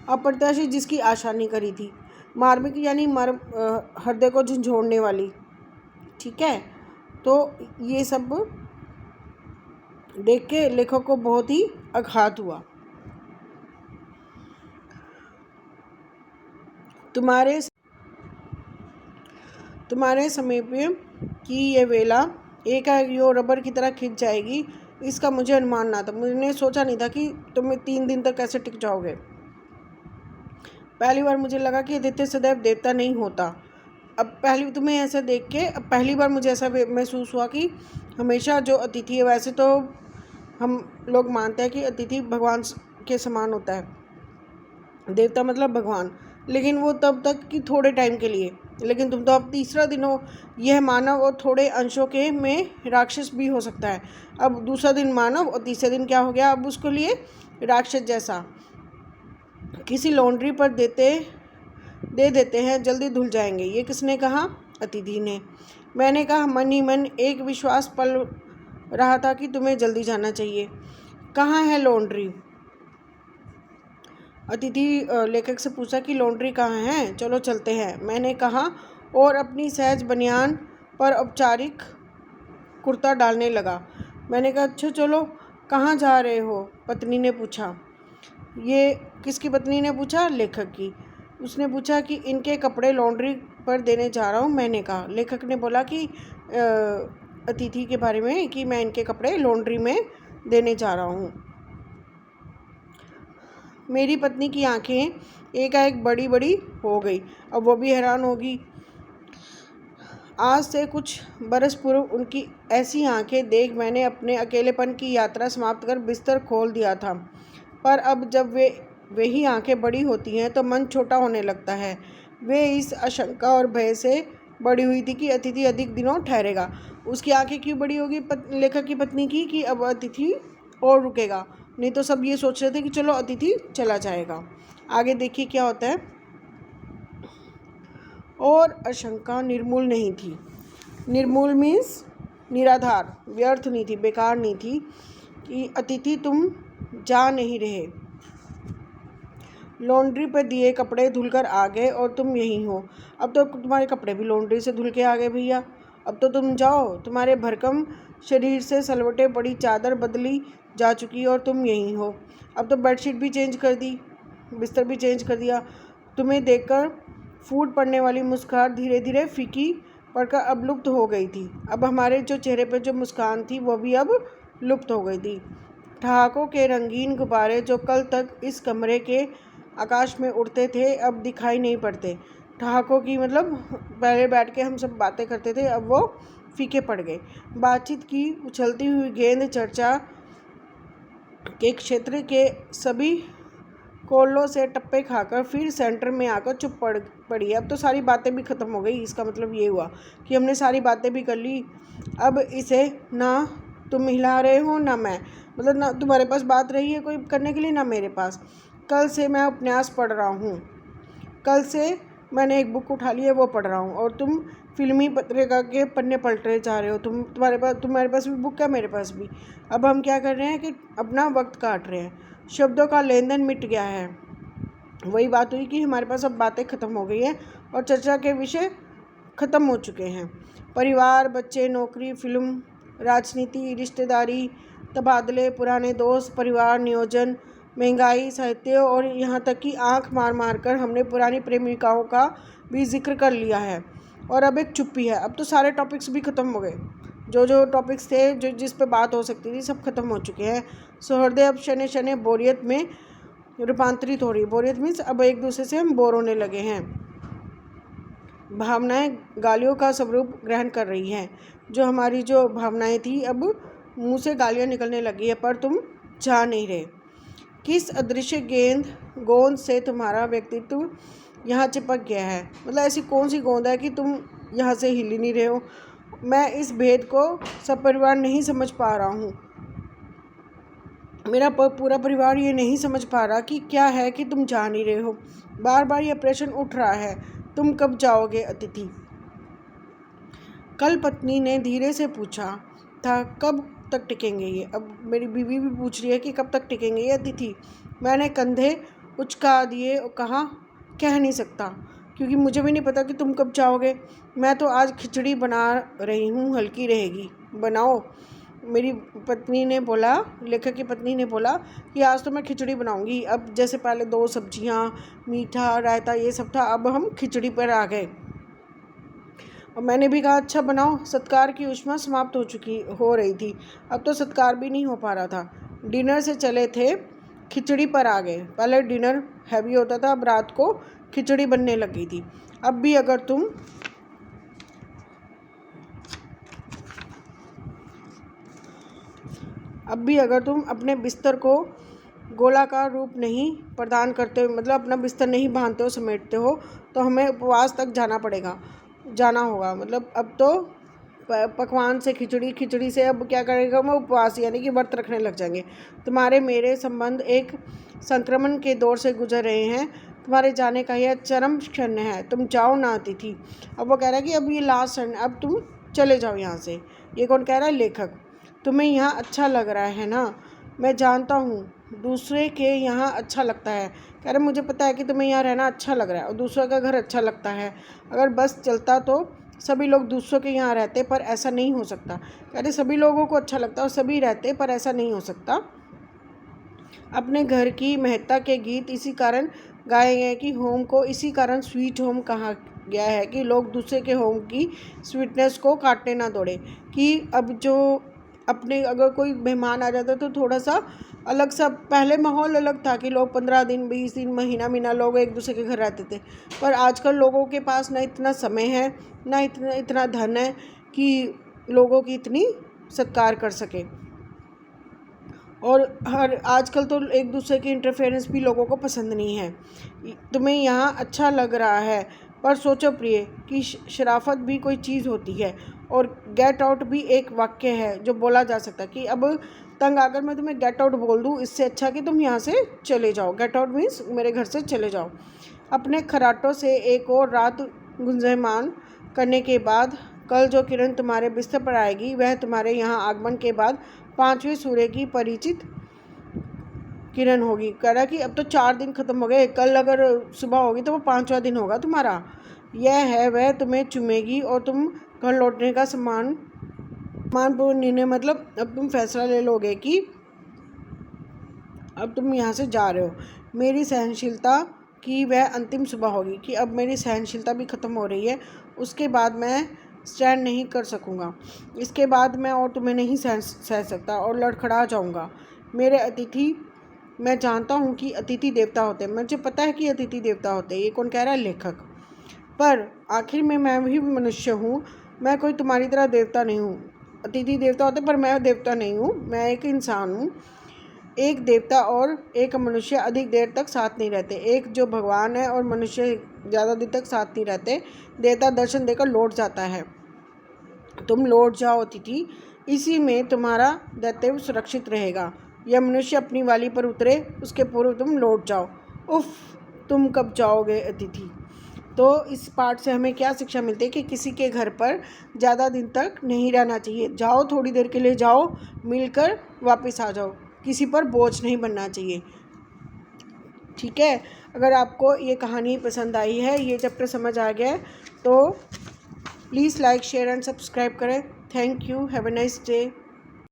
अप्रत्याशित जिसकी आशा नहीं करी थी। मार्मिक यानी हृदय को झंझोड़ने वाली। ठीक है, तो ये सब देख के लेखक को बहुत ही आघात हुआ। तुम्हारे समीप की ये वेला एक यो रबर की तरह खिंच जाएगी, इसका मुझे अनुमान ना था। मैंने सोचा नहीं था कि तुम 3 दिन तक कैसे टिक जाओगे। पहली बार मुझे लगा कि आदित्य सदैव देवता नहीं होता। अब तुम्हें ऐसा देख के अब पहली बार मुझे ऐसा महसूस हुआ कि हमेशा जो अतिथि है, वैसे तो हम लोग मानते हैं कि अतिथि भगवान के समान होता है, देवता मतलब भगवान, लेकिन वो तब तक कि थोड़े टाइम के लिए। लेकिन तुम तो अब तीसरा दिन हो, यह मानव और थोड़े अंशों के में राक्षस भी हो सकता है। अब दूसरा दिन मानव और तीसरे दिन क्या हो गया, अब उसके लिए राक्षस जैसा। किसी लॉन्ड्री पर दे देते हैं, जल्दी धुल जाएंगे। ये किसने कहा? अतिथि ने। मैंने कहा, मन ही मन एक विश्वास पल रहा था कि तुम्हें जल्दी जाना चाहिए। कहाँ है लॉन्ड्री? अतिथि लेखक से पूछा कि लॉन्ड्री कहाँ है, चलो चलते हैं, मैंने कहा, और अपनी सहज बनियान पर औपचारिक कुर्ता डालने लगा। मैंने कहा, अच्छा चलो, कहाँ जा रहे हो? पत्नी ने पूछा। ये किसकी पत्नी ने पूछा? लेखक की। उसने पूछा कि इनके कपड़े लॉन्ड्री पर देने जा रहा हूँ। मैंने कहा, लेखक ने बोला कि अतिथि के बारे में कि मैं इनके कपड़े लॉन्ड्री में देने जा रहा हूँ। मेरी पत्नी की आंखें एकाएक बड़ी बड़ी हो गई। अब वो भी हैरान होगी। आज से कुछ बरस पूर्व उनकी ऐसी आंखें देख मैंने अपने अकेलेपन की यात्रा समाप्त कर बिस्तर खोल दिया था। पर अब जब वही आंखें बड़ी होती हैं तो मन छोटा होने लगता है। वे इस आशंका और भय से बड़ी हुई थी कि अतिथि अधिक दिनों ठहरेगा। उसकी आंखें क्यों बड़ी होगी लेखक की पत्नी की, कि अब अतिथि और रुकेगा। नहीं तो सब ये सोच रहे थे कि चलो अतिथि चला जाएगा। आगे देखिए क्या होता है। और आशंका निर्मूल नहीं थी। निर्मूल मीन्स निराधार, व्यर्थ नहीं थी, बेकार नहीं थी, कि अतिथि तुम जा नहीं रहे। लॉन्ड्री पर दिए कपड़े धुलकर आ गए और तुम यहीं हो। अब तो तुम्हारे कपड़े भी लॉन्ड्री से धुल के आ गए भैया। अब तो तुम जाओ। तुम्हारे भरकम शरीर से सलवटे पड़ी चादर बदली जा चुकी और तुम यहीं हो। अब तो बेडशीट भी चेंज कर दी, बिस्तर भी चेंज कर दिया। तुम्हें देखकर फूट पड़ने वाली मुस्कुराहट धीरे धीरे फीकी पड़कर अब लुप्त हो गई थी। अब हमारे जो चेहरे पर जो मुस्कान थी वो भी अब लुप्त हो गई थी। ठहाकों के रंगीन गुब्बारे जो कल तक इस कमरे के आकाश में उड़ते थे अब दिखाई नहीं पड़ते। ठहाकों की मतलब पहले बैठ के हम सब बातें करते थे, अब वो फीके पड़ गए। बातचीत की उछलती हुई गेंद चर्चा के क्षेत्र के सभी कोल्लों से टप्पे खाकर फिर सेंटर में आकर चुप पड़ी। अब तो सारी बातें भी ख़त्म हो गई। इसका मतलब ये हुआ कि हमने सारी बातें भी कर ली। अब इसे ना तुम हिला रहे हो ना मैं, मतलब ना तुम्हारे पास बात रही है कोई करने के लिए, ना मेरे पास। कल से मैं उपन्यास पढ़ रहा हूँ। कल से मैंने एक बुक उठा ली है, वो पढ़ रहा हूँ, और तुम फिल्मी पत्रिका के पन्ने पलटे जा रहे हो। तुम्हारे पास भी बुक है, मेरे पास भी। अब हम क्या कर रहे हैं कि अपना वक्त काट रहे हैं। शब्दों का लेन देन मिट गया है। वही बात हुई कि हमारे पास अब बातें ख़त्म हो गई हैं और चर्चा के विषय ख़त्म हो चुके हैं। परिवार, बच्चे, नौकरी, फिल्म, राजनीति, रिश्तेदारी, तबादले, पुराने दोस्त, परिवार नियोजन, महंगाई, साहित्य, और यहाँ तक कि आंख मार मार कर हमने पुरानी प्रेमिकाओं का भी जिक्र कर लिया है। और अब एक चुप्पी है। अब तो सारे टॉपिक्स भी ख़त्म हो गए। जो टॉपिक्स थे, जो जिस पे बात हो सकती थी, सब खत्म हो चुके हैं। सौहृदय अब शने शने बोरियत में रूपांतरित हो रही। बोरियत मीन्स अब एक दूसरे से हम बोर होने लगे हैं। भावनाएं गालियों का स्वरूप ग्रहण कर रही हैं। जो हमारी जो भावनाएं थी अब मुंह से गालियां निकलने लगी है, पर तुम जा नहीं रहे। किस अदृश्य गोंद से तुम्हारा व्यक्तित्व यहाँ चिपक गया है? मतलब ऐसी कौन सी गोंद है कि तुम यहाँ से हिल ही नहीं रहे हो? मैं इस भेद को सपरिवार नहीं समझ पा रहा हूँ। मेरा पूरा परिवार ये नहीं समझ पा रहा कि क्या है कि तुम जा नहीं रहे हो। बार बार ये प्रश्न उठ रहा है, तुम कब जाओगे अतिथि? कल पत्नी ने धीरे से पूछा था, कब तक टिकेंगे ये? अब मेरी बीवी भी पूछ रही है कि कब तक टिकेंगे ये अतिथि। मैंने कंधे उचका दिए और कहा, कह नहीं सकता, क्योंकि मुझे भी नहीं पता कि तुम कब जाओगे। मैं तो आज खिचड़ी बना रही हूँ, हल्की रहेगी, बनाओ। मेरी पत्नी ने बोला, लेखक की पत्नी ने बोला कि आज तो मैं खिचड़ी बनाऊंगी। अब जैसे पहले 2 सब्जियां, मीठा, रायता ये सब था, अब हम खिचड़ी पर आ गए। और मैंने भी कहा, अच्छा बनाओ। सत्कार की ऊष्मा समाप्त हो रही थी। अब तो सत्कार भी नहीं हो पा रहा था। डिनर से चले थे, खिचड़ी पर आ गए। पहले डिनर हैवी होता था, अब रात को खिचड़ी बनने लगी थी। अब भी अगर तुम अपने बिस्तर को गोलाकार रूप नहीं प्रदान करते हो, मतलब अपना बिस्तर नहीं बांधते हो, समेटते हो, तो हमें उपवास तक जाना होगा। मतलब अब तो पकवान से खिचड़ी, खिचड़ी से अब क्या करेगा, हम उपवास यानी कि व्रत रखने लग जाएंगे। तुम्हारे मेरे संबंध एक संक्रमण के दौर से गुजर रहे हैं। तुम्हारे जाने का यह चरम क्षण है। तुम जाओ ना अतिथि। अब वो कह रहा है कि अब ये लास्ट क्षण, अब तुम चले जाओ यहाँ से। ये कौन कह रहा है? लेखक। तुम्हें यहाँ अच्छा लग रहा है ना? मैं जानता हूँ दूसरे के यहाँ अच्छा लगता है। कह रहे, मुझे पता है कि तुम्हें यहाँ रहना अच्छा लग रहा है और दूसरों का घर अच्छा लगता है। अगर बस चलता तो सभी लोग दूसरों के यहाँ रहते, पर ऐसा नहीं हो सकता। कह रहे, सभी लोगों को अच्छा लगता है और सभी रहते, पर ऐसा नहीं हो सकता। अपने घर की महत्ता के गीत इसी कारण गाए गए कि होम को इसी कारण स्वीट होम कहा गया है, कि लोग दूसरे के होम की स्वीटनेस को काटने ना दौड़े। कि अब जो अपने अगर कोई मेहमान आ जाता तो थोड़ा सा अलग सा, पहले माहौल अलग था कि लोग 15 दिन, 20 दिन, महीना लोग एक दूसरे के घर रहते थे। पर आजकल लोगों के पास ना इतना समय है, ना इतना धन है कि लोगों की इतनी सत्कार कर सके। और आजकल तो एक दूसरे की इंटरफेरेंस भी लोगों को पसंद नहीं है। तुम्हें यहाँ अच्छा लग रहा है, पर सोचो प्रिय कि शराफत भी कोई चीज़ होती है, और गेट आउट भी एक वाक्य है जो बोला जा सकता है। कि अब तंग आकर मैं तुम्हें गेट आउट बोल दूँ, इससे अच्छा कि तुम यहाँ से चले जाओ। गेट आउट मीन्स मेरे घर से चले जाओ। अपने खराटों से एक और रात गुंजयमान करने के बाद कल जो किरण तुम्हारे बिस्तर पर आएगी, वह तुम्हारे यहाँ आगमन के बाद 5वें सूर्य की परिचित किरण होगी। कह रहा कि अब तो 4 दिन खत्म हो गए, कल अगर सुबह होगी तो वो 5वां दिन होगा तुम्हारा। यह है वह तुम्हें चुमेगी और तुम घर लौटने का सम्मानपूर्ण निर्णय, मतलब अब तुम फैसला ले लोगे कि अब तुम यहाँ से जा रहे हो। मेरी सहनशीलता की वह अंतिम सुबह होगी, कि अब मेरी सहनशीलता भी ख़त्म हो रही है। उसके बाद मैं स्टैंड नहीं कर सकूँगा। इसके बाद मैं और तुम्हें नहीं सह सकता और लड़खड़ा जाऊँगा। मेरे अतिथि, मैं जानता हूँ कि अतिथि देवता होते हैं, मुझे पता है कि अतिथि देवता होते हैं। ये कौन कह रहा है? लेखक। पर आखिर में मैं भी मनुष्य हूँ, मैं कोई तुम्हारी तरह देवता नहीं हूँ। अतिथि देवता होते पर मैं देवता नहीं हूँ, मैं एक इंसान हूँ। एक देवता और एक मनुष्य अधिक देर तक साथ नहीं रहते। एक जो भगवान है और मनुष्य ज़्यादा देर तक साथ नहीं रहते। देवता दर्शन देकर लौट जाता है। तुम लौट जाओ अतिथि, इसी में तुम्हारा दैत्य सुरक्षित रहेगा। यह मनुष्य अपनी वाली पर उतरे उसके पूर्व तुम लौट जाओ। उफ, तुम कब जाओगे अतिथि? तो इस पाठ से हमें क्या शिक्षा मिलती है कि किसी के घर पर ज़्यादा दिन तक नहीं रहना चाहिए। जाओ, थोड़ी देर के लिए जाओ, मिलकर वापस आ जाओ। किसी पर बोझ नहीं बनना चाहिए। ठीक है, अगर आपको ये कहानी पसंद आई है, ये चैप्टर समझ आ गया है, तो please like, share and subscribe करें। Thank you. Have a nice day.